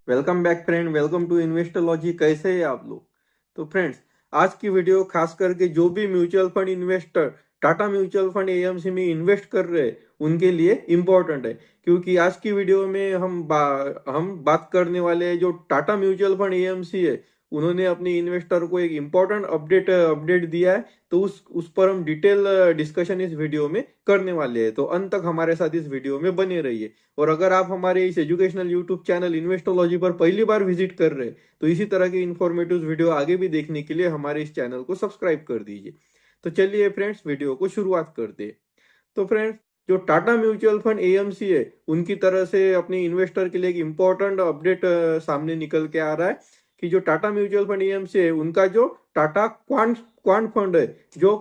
Welcome back friend, welcome to Investology. कैसे हैं आप लोग? तो फ्रेंड्स, आज की वीडियो खास करके जो भी mutual fund investor Tata mutual fund AMC में इन्वेस्ट कर रहे हैं उनके लिए इम्पोर्टेंट है, क्योंकि आज की वीडियो में हम बात करने वाले हैं जो टाटा म्यूचुअल फंड एएमसी है। उन्होंने अपने इन्वेस्टर को एक इम्पोर्टेंट अपडेट दिया है। तो उस पर हम डिटेल डिस्कशन इस वीडियो में करने वाले हैं। तो अंत तक हमारे साथ इस वीडियो में बने रहिए। और अगर आप हमारे इस एजुकेशनल यूट्यूब चैनल इन्वेस्टोलॉजी पर पहली बार विजिट कर रहे हैं तो इसी तरह के इन्फॉर्मेटिव वीडियो आगे भी देखने के लिए हमारे इस चैनल को सब्सक्राइब कर दीजिए। तो चलिए फ्रेंड्स, वीडियो को शुरुआत करते हैं। तो फ्रेंड्स, जो टाटा म्यूचुअल फंड एएमसी है उनकी तरह से अपने इन्वेस्टर के लिए एक इम्पोर्टेंट अपडेट सामने निकल के आ रहा है कि जो टाटा म्यूचुअल फंड एएमसी है उनका जो टाटा क्वांट क्वांट फंड है, जो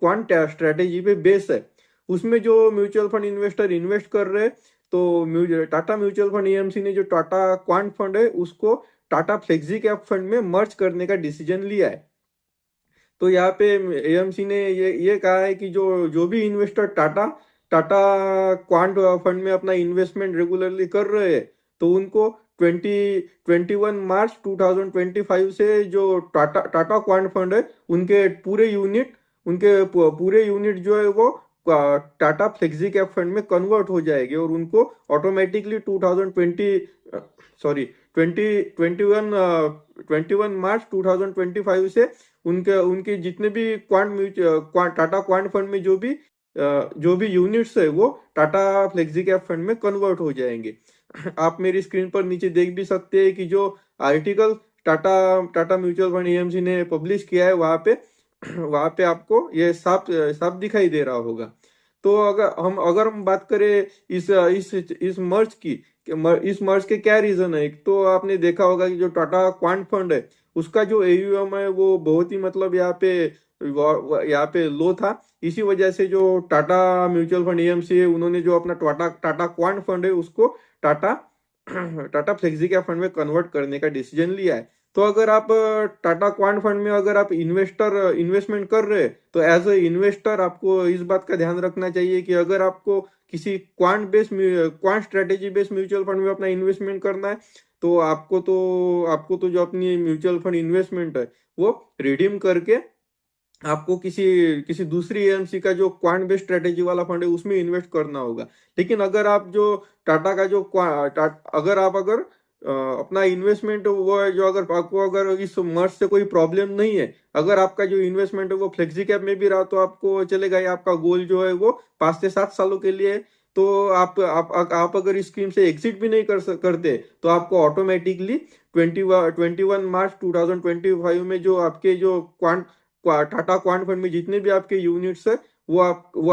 क्वांट स्ट्रेटेजी पे बेस है, उसमें जो म्यूचुअल फंड इन्वेस्टर इन्वेस्ट कर रहे हैं। तो टाटा म्यूचुअल फंड एएमसी ने जो टाटा क्वांट फंड है उसको टाटा फ्लेक्सी कैप फंड में मर्ज करने का डिसीजन लिया है। तो यहाँ पे एएमसी ने ये कहा है कि जो जो भी investor Tata Tata quant fund में अपना इन्वेस्टमेंट रेगुलरली कर रहे हैं तो उनको 21 मार्च 2025 से जो टाटा टाटा क्वांट फंड है उनके पूरे यूनिट जो है वो टाटा फ्लेक्सी कैप फंड में कन्वर्ट हो जाएंगे और उनको ऑटोमेटिकली 21 मार्च 2025 से उनके उनके जितने भी टाटा क्वांट फंड में जो भी यूनिट्स है वो टाटा फ्लेक्सी कैप फंड में कन्वर्ट हो जाएंगे। आप मेरी स्क्रीन पर नीचे देख भी सकते हैं कि जो article Tata Tata mutual fund AMC ने पब्लिश किया है वहां पे आपको ये साफ साफ दिखाई दे रहा होगा। तो अगर हम बात करें इस मर्ज के क्या रीजन है। एक तो आपने देखा होगा कि जो टाटा क्वांट फंड है उसका जो एयूएम है वो बहुत ही मतलब यहाँ पे लो था। इसी वजह से जो टाटा म्यूचुअल फंड एएमसी है उन्होंने जो अपना टाटा टाटा क्वांट फंड है उसको Tata Tata flexi cap fund में कन्वर्ट करने का डिसीजन लिया है। तो अगर आप टाटा क्वांट फंड में अगर आप इन्वेस्टमेंट कर रहे हैं तो एज ए इन्वेस्टर आपको इस बात का ध्यान रखना चाहिए कि अगर आपको किसी quant strategy based mutual fund में अपना इन्वेस्टमेंट करना है तो आपको तो जो अपनी म्यूचुअल फंड इन्वेस्टमेंट है वो रिडीम करके आपको किसी किसी दूसरी एएमसी का जो क्वांट बेस्ड स्ट्रेटेजी वाला फंड है उसमें इन्वेस्ट करना होगा। लेकिन अगर आप जो टाटा का जो अगर अपना इन्वेस्टमेंट वो है जो अगर आपको अगर इस मर्ज से कोई प्रॉब्लम नहीं है, अगर आपका जो इन्वेस्टमेंट है वो फ्लेक्सी कैप में भी रहा तो आपको चलेगा। आपका गोल जो है वो 5 से 7 सालों के लिए है। तो आप अगर इस स्कीम से एग्जिट भी नहीं करते तो आपको ऑटोमेटिकली 21 मार्च 2025 में जो आपके जो टाटा क्वांट फंड में जितने भी आपके यूनिट्स है वो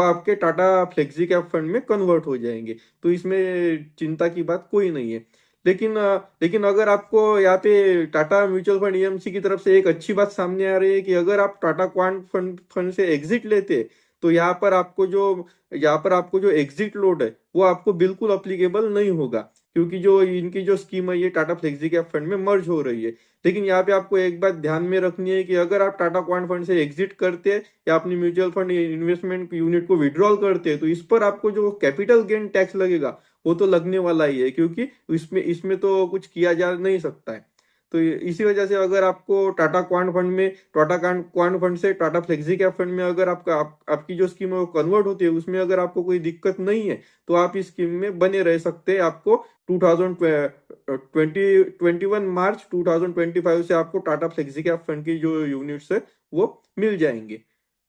आपके टाटा फ्लेक्सी कैप फंड में कन्वर्ट हो जाएंगे। तो इसमें चिंता की बात कोई नहीं है। लेकिन अगर आपको यहाँ पे टाटा म्यूचुअल फंड एएमसी की तरफ से एक अच्छी बात सामने आ रही है कि अगर आप टाटा क्वांट फंड से एग्जिट लेते तो यहाँ पर आपको जो एग्जिट लोड है वो आपको बिल्कुल अप्लीकेबल नहीं होगा, क्योंकि जो इनकी जो स्कीम है ये टाटा फ्लेक्सी कैप फंड में मर्ज हो रही है। लेकिन यहाँ पे आपको एक बात ध्यान में रखनी है कि अगर आप टाटा क्वांट फंड से एग्जिट करते हैं या अपनी म्यूचुअल फंड इन्वेस्टमेंट यूनिट को विड्रॉल करते हैं तो इस पर आपको जो कैपिटल गेन टैक्स लगेगा वो तो लगने वाला ही है, क्योंकि इसमें तो कुछ किया जा नहीं सकता है। तो इसी वजह से अगर आपको टाटा क्वांट फंड से टाटा फ्लेक्सी कैप फंड में अगर आपकी जो स्कीम है वो कन्वर्ट होती है उसमें अगर आपको कोई दिक्कत नहीं है तो आप इस स्कीम में बने रह सकते हैं। आपको 21 मार्च 2025 से आपको टाटा फ्लेक्सी कैप फंड की जो यूनिट्स है वो मिल जाएंगे।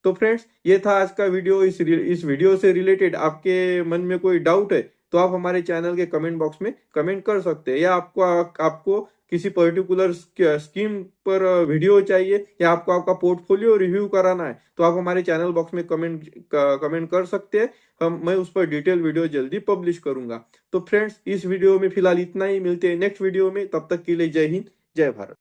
तो फ्रेंड्स, ये था आज का वीडियो। इस वीडियो से रिलेटेड आपके मन में कोई डाउट है तो आप हमारे चैनल के कमेंट बॉक्स में कमेंट कर सकते हैं, या आपको किसी पर्टिकुलर स्कीम पर वीडियो चाहिए या आपको आपका पोर्टफोलियो रिव्यू कराना है तो आप हमारे चैनल बॉक्स में कमेंट कर सकते हैं। मैं उस पर डिटेल वीडियो जल्दी पब्लिश करूंगा। तो फ्रेंड्स, इस वीडियो में फिलहाल इतना ही। मिलते हैं नेक्स्ट वीडियो में, तब तक के लिए जय हिंद, जय भारत।